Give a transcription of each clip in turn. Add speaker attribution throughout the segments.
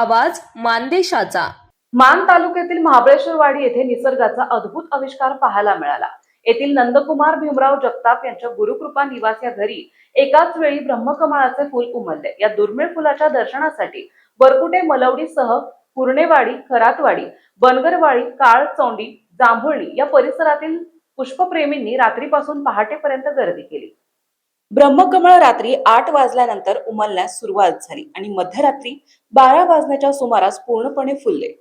Speaker 1: आवाज मानदेशाचा।
Speaker 2: मान तालुक्यातील महाबळेश्वरवाडी येथे निसर्गाचा अद्भुत आविष्कार पाहायला मिळाला। येथील नंदकुमार भीमराव जगताप यांच्या गुरुकृपा निवास या घरी एकाच वेळी ब्रह्मकमळाचे फूल उमलले। या दुर्मिळ फुलाच्या दर्शनासाठी बरकुटे मलवडीसह कुर्णेवाडी, खरातवाडी, बनगरवाडी, काळचौंडी, जांभुळणी या परिसरातील पुष्पप्रेमींनी रात्रीपासून पहाटेपर्यंत गर्दी केली। ब्रह्मकमळ रात्री 8 वाजल्यानंतर उमलण्यास सुरुवात झाली आणि मध्यरात्री 12 वाजण्याच्या सुमारास पूर्णपणे फुलले।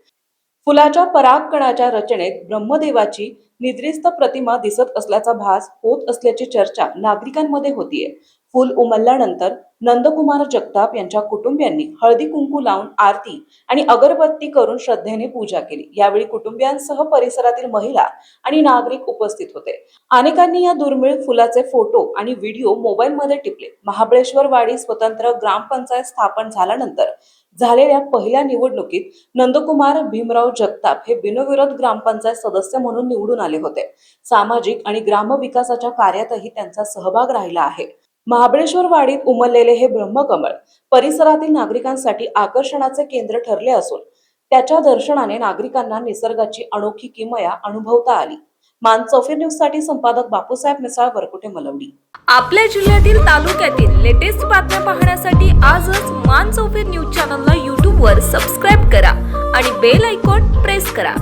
Speaker 2: फुलाच्या परागकणाच्या रचनेत ब्रह्मदेवाची निद्रिस्त प्रतिमा दिसत असल्याचा भास होत असल्याची चर्चा नागरिकांमध्ये होतीये। फूल उमलल्यानंतर नंदकुमार जगताप यांच्या कुटुंबियांनी हळदी कुंकू लावून आरती आणि अगरबत्ती करून श्रद्धेने पूजा केली। यावेळी कुटुंबियांसह परिसरातील महिला आणि नागरिक उपस्थित होते। अनेकांनी या दुर्मिळ फुलाचे फोटो आणि व्हिडिओ मोबाईलमध्ये टिपले। महाबळेश्वरवाडी स्वतंत्र ग्रामपंचायत स्थापन झाल्यानंतर झालेल्या पहिल्या निवडणुकीत नंदकुमार भीमराव जगताप हे बिनविरोध ग्रामपंचायत सदस्य म्हणून निवडून आले होते। सामाजिक आणि ग्रामविकासाच्या कार्यातही त्यांचा सहभाग राहिला आहे। महाबळेश्वरवाडीत उमललेले हे ब्रह्मकमळ परिसरातील नागरिकांसाठी आकर्षणाचे केंद्र ठरले असून त्याच्या दर्शनाने नागरिकांना निसर्गाची अनोखी किमया अनुभवता आली। मानसौफीर न्यूज साठी संपादक बापूसाहेब मिसाळ, वरकुटे, मलवडी।
Speaker 1: आपल्या जिल्ह्यातील तालुक्यातील लेटेस्ट बातम्या पाहण्यासाठी आजच मानसौफीर न्यूज चॅनलला YouTube वर सबस्क्राईब करा आणि बेल आयकॉन प्रेस करा।